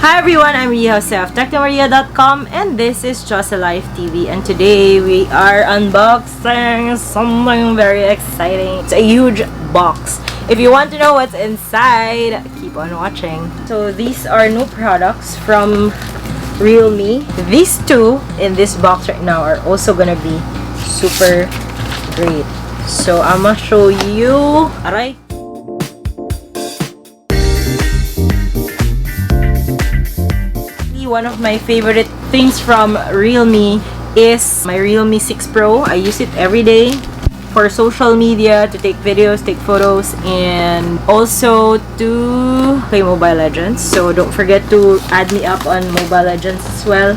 Hi everyone, I'm Ria Jose of Technomaria.com and this is Just a Life TV, and today we are unboxing something very exciting. It's a huge box. If you want to know what's inside, keep on watching. So these are new products from Realme. These two in this box right now are also gonna be super great. So I'm gonna show you. Alright. One of my favorite things from Realme is my Realme 6 Pro. I use it every day for social media, to take videos, take photos, and also to play Mobile Legends. So don't forget to add me up on Mobile Legends as well.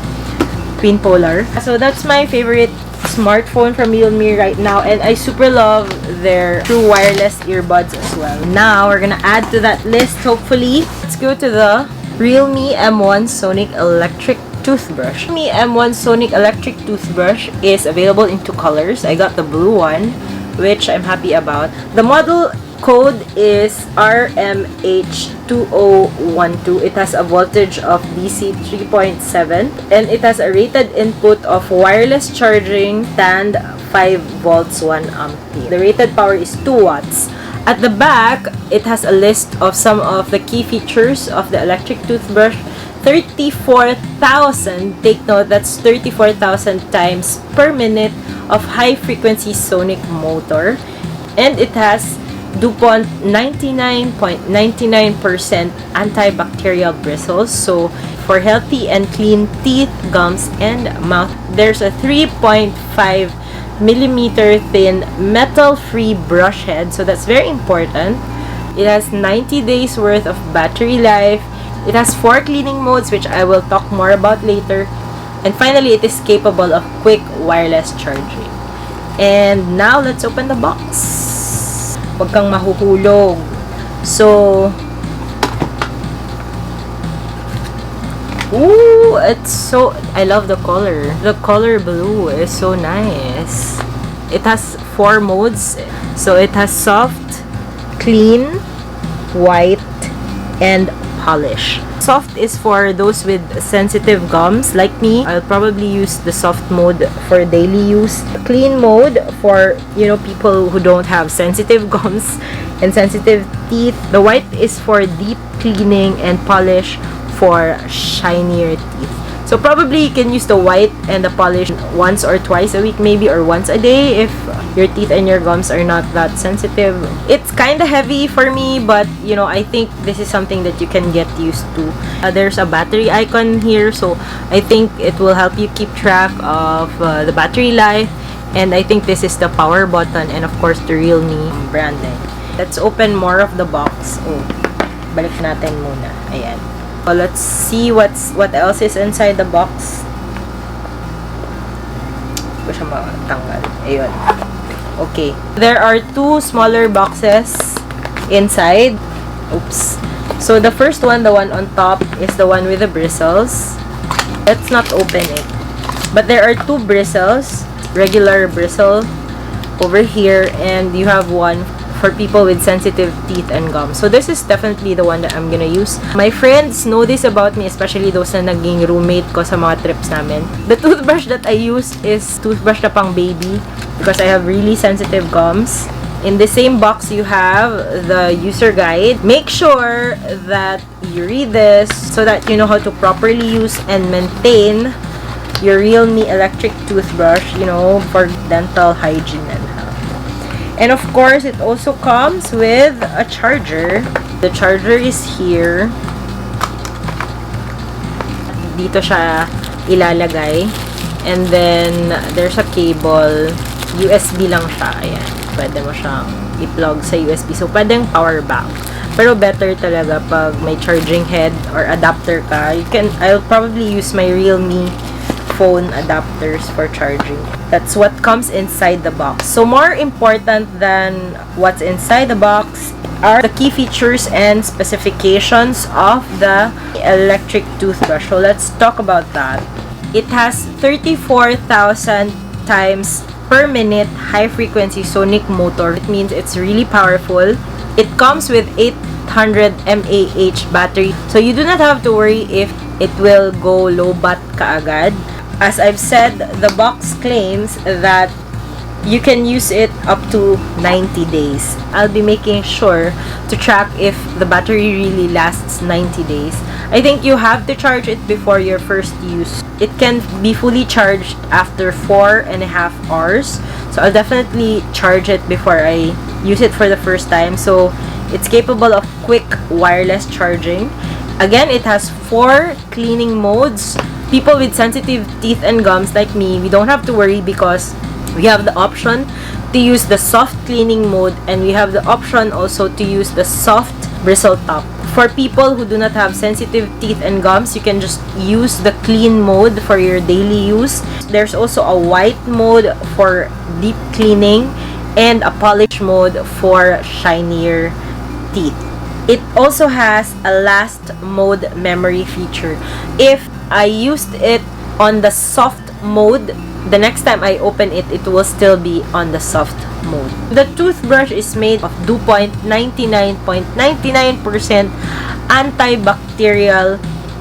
Queen Polar. So that's my favorite smartphone from Realme right now, and I super love their true wireless earbuds as well. Now we're gonna add to that list, hopefully. Let's go to the Realme M1 Sonic Electric Toothbrush. Realme M1 Sonic Electric Toothbrush is available in two colors. I got the blue one, which I'm happy about. The model code is RMH2012. It has a voltage of DC 3.7 and it has a rated input of wireless charging stand 5 volts 1 ampere. The rated power is 2 watts. At the back, it has a list of some of the key features of the electric toothbrush. 34,000, take note, that's 34,000 times per minute of high-frequency sonic motor. And it has DuPont 99.99% antibacterial bristles. So, for healthy and clean teeth, gums, and mouth. There's a 3.5 millimeter thin metal-free brush head, so that's very important. It has 90 days worth of battery life. It has 4 cleaning modes, which I will talk more about later. And finally, it is capable of quick wireless charging. And now let's open the box. Huwag kang mahuhulog. So, ooh, it's so, I love the color. The color blue is so nice. It has 4 modes. So it has soft, clean, white, and polish. Soft is for those with sensitive gums like me. I'll probably use the soft mode for daily use. Clean mode for, people who don't have sensitive gums and sensitive teeth. The white is for deep cleaning, and polish for shinier teeth. So probably you can use the white and the polish once or twice a week, maybe, or once a day if your teeth and your gums are not that sensitive. It's kind of heavy for me, but I think this is something that you can get used to. There's a battery icon here, so I think it will help you keep track of the battery life. And I think this is the power button, and of course the Realme branding. Let's open more of the box. Oh, balik natin muna. Ayan. Let's see what else is inside the box. Ko siya matanggal. Ayun. Okay. There are 2 smaller boxes inside. Oops. So the first one, the one on top, is the one with the bristles. Let's not open it. But there are 2 bristles. Regular bristle over here, and you have one for people with sensitive teeth and gums. So this is definitely the one that I'm gonna use. My friends know this about me, especially those na naging roommate ko sa mga trips namin. The toothbrush that I use is toothbrush na pang baby because I have really sensitive gums. In the same box, you have the user guide. Make sure that you read this so that you know how to properly use and maintain your Realme electric toothbrush, for dental hygiene and health. And of course, it also comes with a charger. The charger is here. Dito siya ilalagay. And then, there's a cable. USB lang siya. Ayan. Pwede mo siyang i-plug sa USB. So, pwedeng power bank. Pero better talaga pag may charging head or adapter ka. I'll probably use my Realme phone adapters for charging. That's what comes inside the box. So more important than what's inside the box are the key features and specifications of the electric toothbrush. So let's talk about that. It has 34,000 times per minute high frequency sonic motor. It means it's really powerful. It comes with 8 800 mAh battery. So you do not have to worry if it will go low bat kaagad. As I've said, the box claims that you can use it up to 90 days. I'll be making sure to track if the battery really lasts 90 days. I think you have to charge it before your first use. It can be fully charged after 4.5 hours. So I'll definitely charge it before I use it for the first time. So it's capable of quick wireless charging. Again, it has 4 cleaning modes. People with sensitive teeth and gums like me, we don't have to worry because we have the option to use the soft cleaning mode, and we have the option also to use the soft bristle top. For people who do not have sensitive teeth and gums, you can just use the clean mode for your daily use. There's also a white mode for deep cleaning and a polish mode for shinier teeth. It also has a last mode memory feature. If I used it on the soft mode, the next time I open it, it will still be on the soft mode. The toothbrush is made of 99.99% antibacterial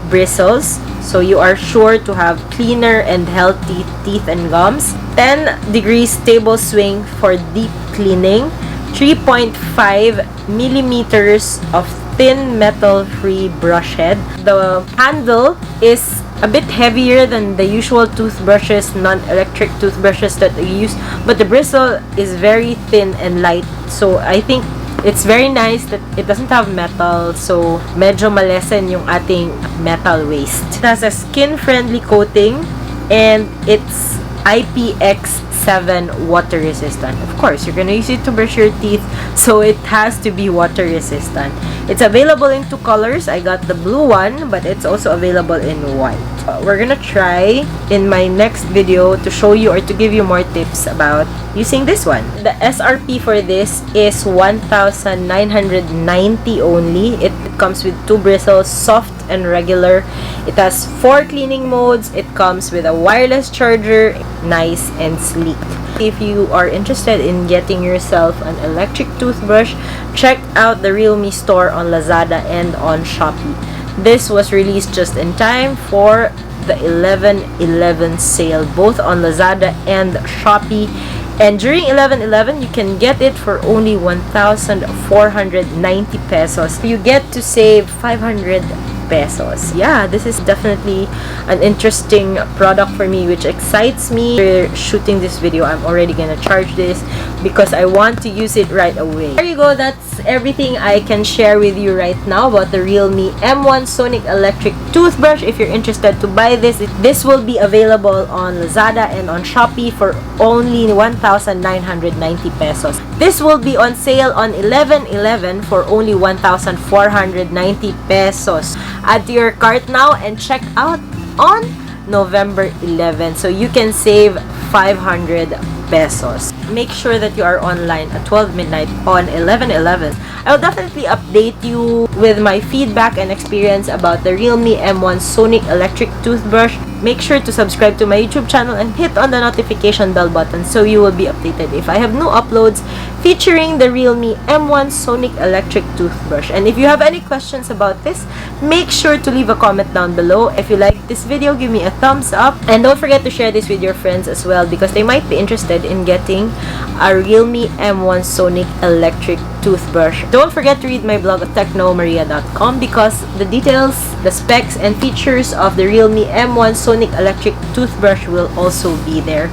bristles, so you are sure to have cleaner and healthy teeth and gums. 10 degrees stable swing for deep cleaning. 3.5 millimeters of thin metal-free brush head. The handle is a bit heavier than the usual toothbrushes, non-electric toothbrushes that we use, but the bristle is very thin and light. So I think it's very nice that it doesn't have metal, so medyo malesen yung ating metal waste. It has a skin-friendly coating and it's IPX7 water resistant. Of course, you're gonna use it to brush your teeth, so it has to be water resistant. It's available in 2 colors. I got the blue one, but it's also available in white. We're gonna try in my next video to show you or to give you more tips about using this one. The SRP for this is 1,990 only. It comes with 2 bristles, soft and regular. It has 4 cleaning modes. It comes with a wireless charger, nice and sleek. If you are interested in getting yourself an electric toothbrush, check out the Realme store on Lazada and on Shopee. This was released just in time for the 11/11 sale, both on Lazada and Shopee. And during 11/11, you can get it for only 1,490 pesos. You get to save 500 pesos. Yeah, this is definitely an interesting product for me, which excites me. For shooting this video, I'm already gonna charge this because I want to use it right away. There you go. That's everything I can share with you right now about the Realme M1 Sonic Electric Toothbrush. If you're interested to buy this, this will be available on Lazada and on Shopee for only 1,990 pesos. This will be on sale on 11/11 for only 1,490 pesos. Add to your cart now and check out on November 11, so you can save 500 pesos. Make sure that you are online at 12 midnight on 11/11. I will definitely update you with my feedback and experience about the Realme M1 Sonic Electric Toothbrush. Make sure to subscribe to my YouTube channel and hit on the notification bell button so you will be updated if I have new uploads featuring the Realme M1 Sonic Electric Toothbrush. And if you have any questions about this, make sure to leave a comment down below. If you like this video, give me a thumbs up. And don't forget to share this with your friends as well because they might be interested in getting a Realme M1 Sonic Electric Toothbrush. Don't forget to read my blog at Technomaria.com because the details, the specs, and features of the Realme M1 Sonic Electric Toothbrush will also be there.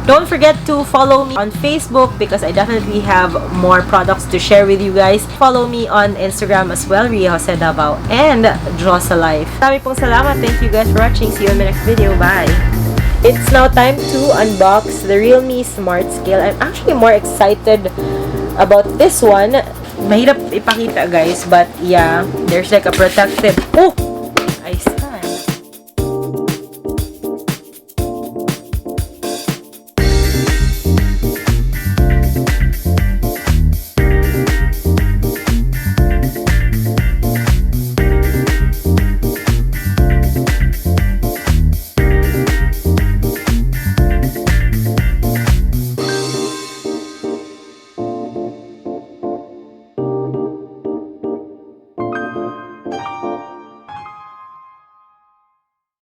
Don't forget to follow me on Facebook because I definitely have more products to share with you guys. Follow me on Instagram as well, Ria Jose Davao and Diyosa Life. Marami pong salamat. Thank you guys for watching. See you in my next video. Bye! It's now time to unbox the Realme Smart Scale. I'm actually more excited about this one. Mahirap ipakita guys, but yeah, there's like a protective... Oh!